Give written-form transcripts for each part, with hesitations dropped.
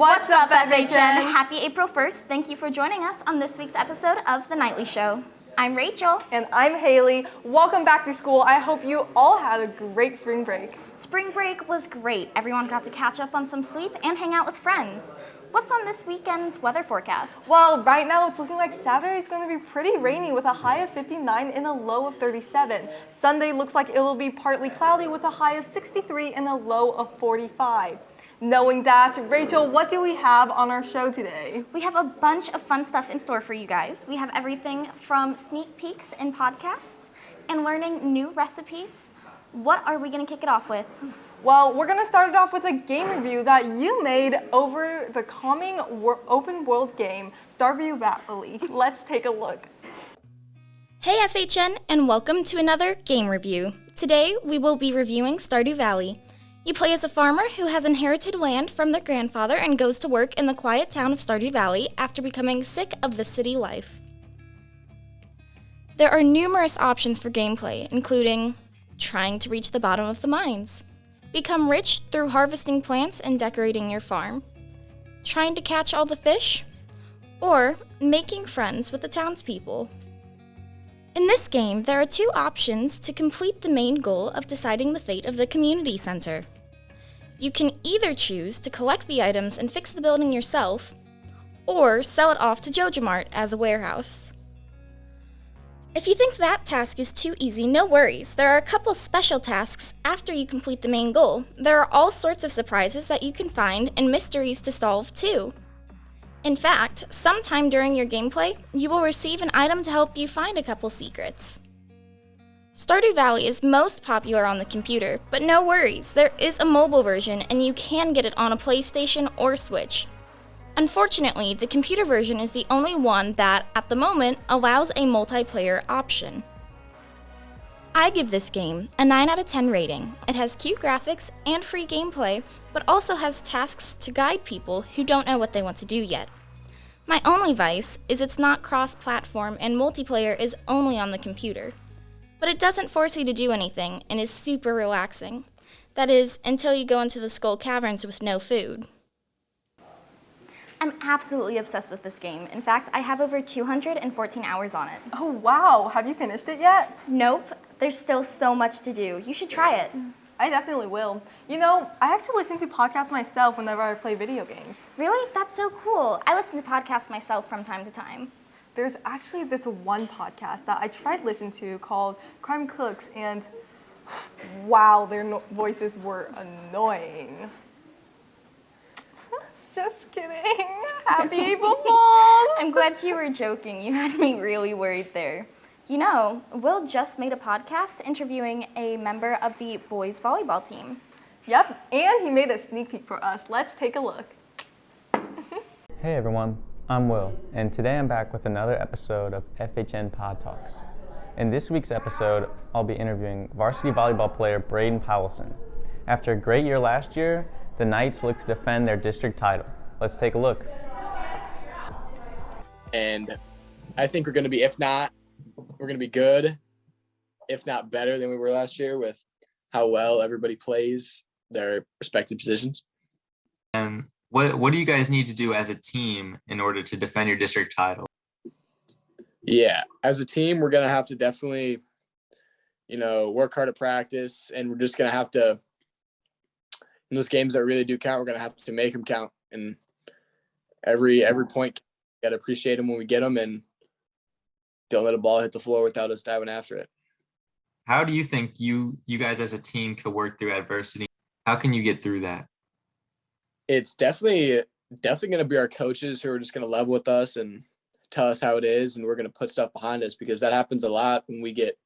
What's up, FHN? Happy April 1st. Thank you for joining us on this week's episode of The Nightly Show. I'm Rachel. And I'm Hailey. Welcome back to school. I hope you all had a great spring break. Spring break was great. Everyone got to catch up on some sleep and hang out with friends. What's on this weekend's weather forecast? Well, right now it's looking like Saturday is going to be pretty rainy with a high of 59 and a low of 37. Sunday looks like it will be partly cloudy with a high of 63 and a low of 45. Knowing that, Rachel, what do we have on our show today? We have a bunch of fun stuff in store for you guys. We have everything from sneak peeks in podcasts and learning new recipes. What are we going to kick it off with? Well, we're going to start it off with a game review that you made over the coming open world game, Stardew Valley. Let's take a look. Hey FHN, and welcome to another game review. Today, we will be reviewing Stardew Valley. You play as a farmer who has inherited land from their grandfather and goes to work in the quiet town of Stardew Valley after becoming sick of the city life. There are numerous options for gameplay, including trying to reach the bottom of the mines, become rich through harvesting plants and decorating your farm, trying to catch all the fish, or making friends with the townspeople. In this game, there are two options to complete the main goal of deciding the fate of the community center. You can either choose to collect the items and fix the building yourself, or sell it off to JojaMart as a warehouse. If you think that task is too easy, no worries. There are a couple special tasks after you complete the main goal. There are all sorts of surprises that you can find and mysteries to solve too. In fact, sometime during your gameplay, you will receive an item to help you find a couple secrets. Stardew Valley is most popular on the computer, but no worries, there is a mobile version and you can get it on a PlayStation or Switch. Unfortunately, the computer version is the only one that, at the moment, allows a multiplayer option. I give this game a 9 out of 10 rating. It has cute graphics and free gameplay, but also has tasks to guide people who don't know what they want to do yet. My only vice is it's not cross-platform and multiplayer is only on the computer. But it doesn't force you to do anything and is super relaxing. That is, until you go into the Skull Caverns with no food. I'm absolutely obsessed with this game. In fact, I have over 214 hours on it. Oh, wow. Have you finished it yet? Nope. There's still so much to do. You should try it. I definitely will. You know, I actually listen to podcasts myself whenever I play video games. Really? That's so cool. I listen to podcasts myself from time to time. There's actually this one podcast that I tried listening to called Crime Cooks, and wow, their voices were annoying. Just kidding. Happy April Fools! I'm glad you were joking. You had me really worried there. You know, Will just made a podcast interviewing a member of the Boys Volleyball team. Yep, and he made a sneak peek for us. Let's take a look. Hey everyone, I'm Will, and today I'm back with another episode of FHN Pod Talks. In this week's episode, I'll be interviewing varsity volleyball player Braden Powelson. After a great year last year, the Knights look to defend their district title. Let's take a look. And I think we're going to be, if not, we're going to be good, if not better than we were last year with how well everybody plays their respective positions. And what do you guys need to do as a team in order to defend your district title? Yeah, as a team, we're going to have to definitely, work hard at practice, and we're just going to have to, in those games that really do count, we're going to have to make them count. And every point, got to appreciate them when we get them, and don't let a ball hit the floor without us diving after it. How do you think you guys as a team could work through adversity? How can you get through that? It's definitely going to be our coaches who are just going to level with us and tell us how it is, and we're going to put stuff behind us, because that happens a lot when we get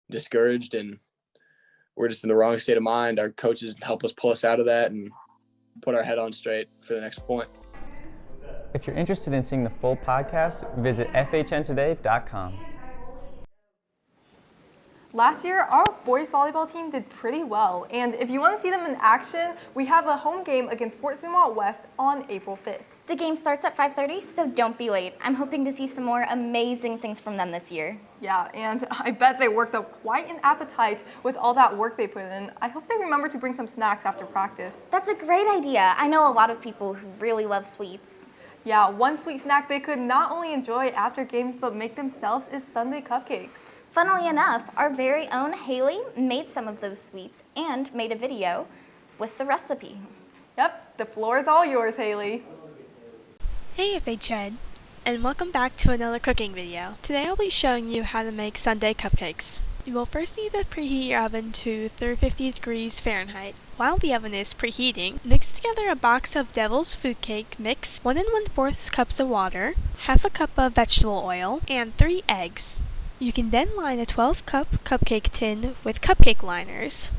discouraged and we're just in the wrong state of mind. Our coaches help us pull us out of that and put our head on straight for the next point. If you're interested in seeing the full podcast, visit FHNtoday.com. Last year, our boys volleyball team did pretty well, and if you want to see them in action, we have a home game against Fort Zumwalt West on April 5th. The game starts at 5:30, so don't be late. I'm hoping to see some more amazing things from them this year. Yeah, and I bet they worked up quite an appetite with all that work they put in. I hope they remember to bring some snacks after practice. That's a great idea. I know a lot of people who really love sweets. Yeah, one sweet snack they could not only enjoy after games but make themselves is Sundae cupcakes. Funnily enough, our very own Hailey made some of those sweets and made a video with the recipe. Yep, the floor is all yours, Hailey. Hey FHN, and welcome back to another cooking video. Today I'll be showing you how to make Sundae cupcakes. You will first need to preheat your oven to 350 degrees Fahrenheit. While the oven is preheating, mix together a box of Devil's Food Cake mix, 1 1/4 cups of water, half a cup of vegetable oil, and 3 eggs. You can then line a 12-cup cupcake tin with cupcake liners.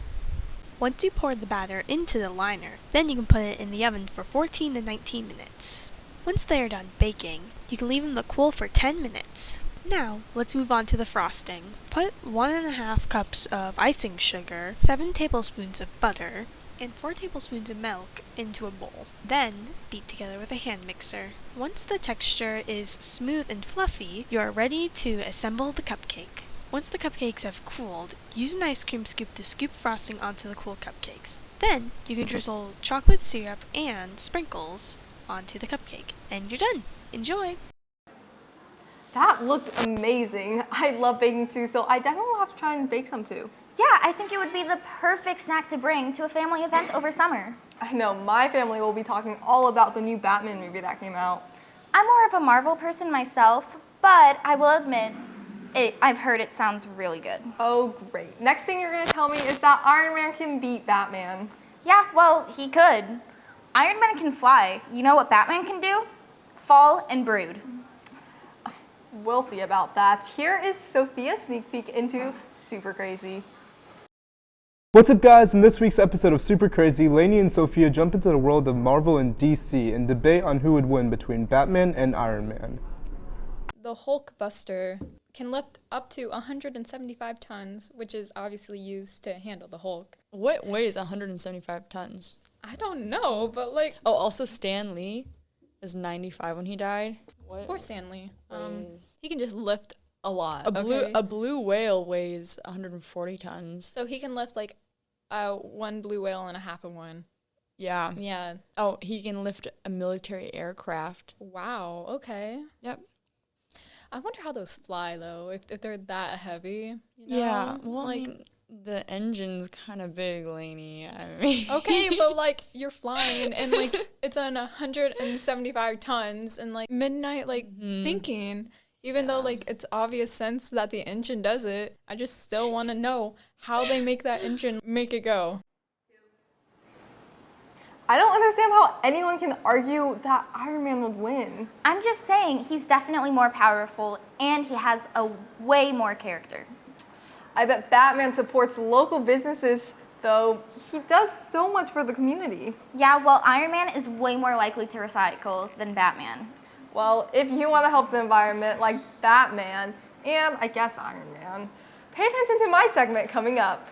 Once you pour the batter into the liner, then you can put it in the oven for 14 to 19 minutes. Once they are done baking, you can leave them to cool for 10 minutes. Now, let's move on to the frosting. Put 1 1/2 cups of icing sugar, 7 tablespoons of butter, and 4 tablespoons of milk into a bowl. Then, beat together with a hand mixer. Once the texture is smooth and fluffy, you are ready to assemble the cupcake. Once the cupcakes have cooled, use an ice cream scoop to scoop frosting onto the cool cupcakes. Then, you can drizzle chocolate syrup and sprinkles onto the cupcake, and you're done. Enjoy! That looked amazing. I love baking too, so I definitely will have to try and bake some too. Yeah, I think it would be the perfect snack to bring to a family event over summer. I know my family will be talking all about the new Batman movie that came out. I'm more of a Marvel person myself, but I will admit, I've heard it sounds really good. Oh, great. Next thing you're going to tell me is that Iron Man can beat Batman. Yeah, well, he could. Iron Man can fly. You know what Batman can do? Fall and brood. We'll see about that. Here is Sophia's sneak peek into Supercrazy. What's up guys, in this week's episode of Supercrazy, Lainey and Sophia jump into the world of Marvel and DC and debate on who would win between Batman and Iron Man. The Hulk Buster can lift up to 175 tons, which is obviously used to handle the Hulk. What weighs 175 tons? I don't know, but like... Oh, also Stan Lee is 95 when he died. What? Poor Stanley. He can just lift a lot. A blue whale weighs 140 tons. So he can lift like one blue whale and a half of one. Yeah. Yeah. Oh, he can lift a military aircraft. Wow. Okay. Yep. I wonder how those fly though, if they're that heavy. You know? Yeah. Well, like, I mean, the engine's kind of big, Lainey. I mean. Okay, but like you're flying and like it's on 175 tons and like midnight thinking. Even though, like, it's obvious sense that the engine does it, I just still want to know how they make that engine make it go. I don't understand how anyone can argue that Iron Man would win. I'm just saying he's definitely more powerful and he has a way more character. I bet Batman supports local businesses, though he does so much for the community. Yeah, well, Iron Man is way more likely to recycle than Batman. Well, if you want to help the environment like Batman, and I guess Iron Man, pay attention to my segment coming up.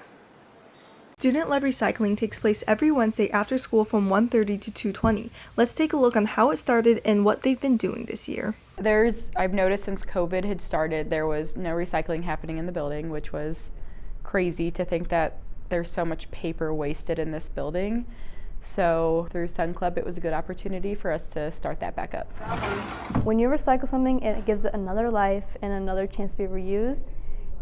Student-led recycling takes place every Wednesday after school from 1:30 to 2:20. Let's take a look on how it started and what they've been doing this year. I've noticed since COVID had started, there was no recycling happening in the building, which was crazy to think that there's so much paper wasted in this building. So through Sun Club, it was a good opportunity for us to start that back up. When you recycle something, it gives it another life and another chance to be reused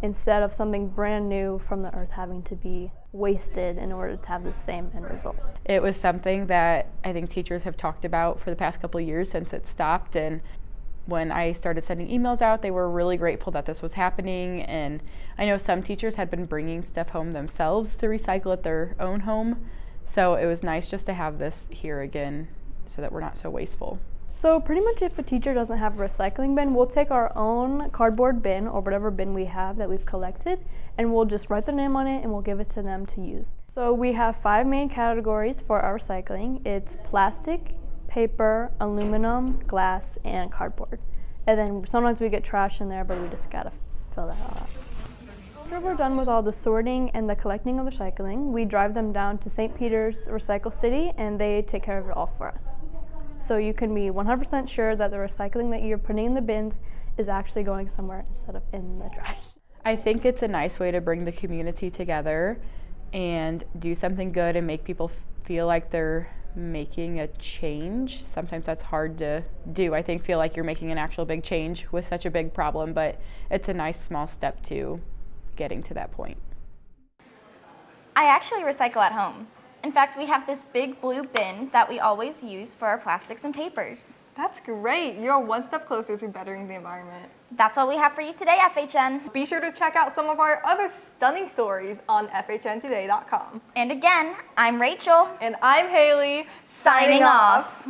instead of something brand new from the earth having to be wasted in order to have the same end result. It was something that I think teachers have talked about for the past couple of years since it stopped, and when I started sending emails out, they were really grateful that this was happening. And I know some teachers had been bringing stuff home themselves to recycle at their own home. So it was nice just to have this here again so that we're not so wasteful. So pretty much if a teacher doesn't have a recycling bin, we'll take our own cardboard bin or whatever bin we have that we've collected, and we'll just write their name on it and we'll give it to them to use. So we have 5 main categories for our recycling. It's plastic, paper, aluminum, glass, and cardboard. And then sometimes we get trash in there, but we just gotta fill that all out. After we're done with all the sorting and the collecting of the recycling, we drive them down to St. Peter's Recycle City and they take care of it all for us. So you can be 100% sure that the recycling that you're putting in the bins is actually going somewhere instead of in the trash. I think it's a nice way to bring the community together and do something good and make people feel like they're making a change. Sometimes that's hard to do. I think feel like you're making an actual big change with such a big problem, but it's a nice small step to getting to that point. I actually recycle at home. In fact, we have this big blue bin that we always use for our plastics and papers. That's great. You're one step closer to bettering the environment. That's all we have for you today, FHN. Be sure to check out some of our other stunning stories on FHNtoday.com. And again, I'm Rachel. And I'm Hailey. Signing off.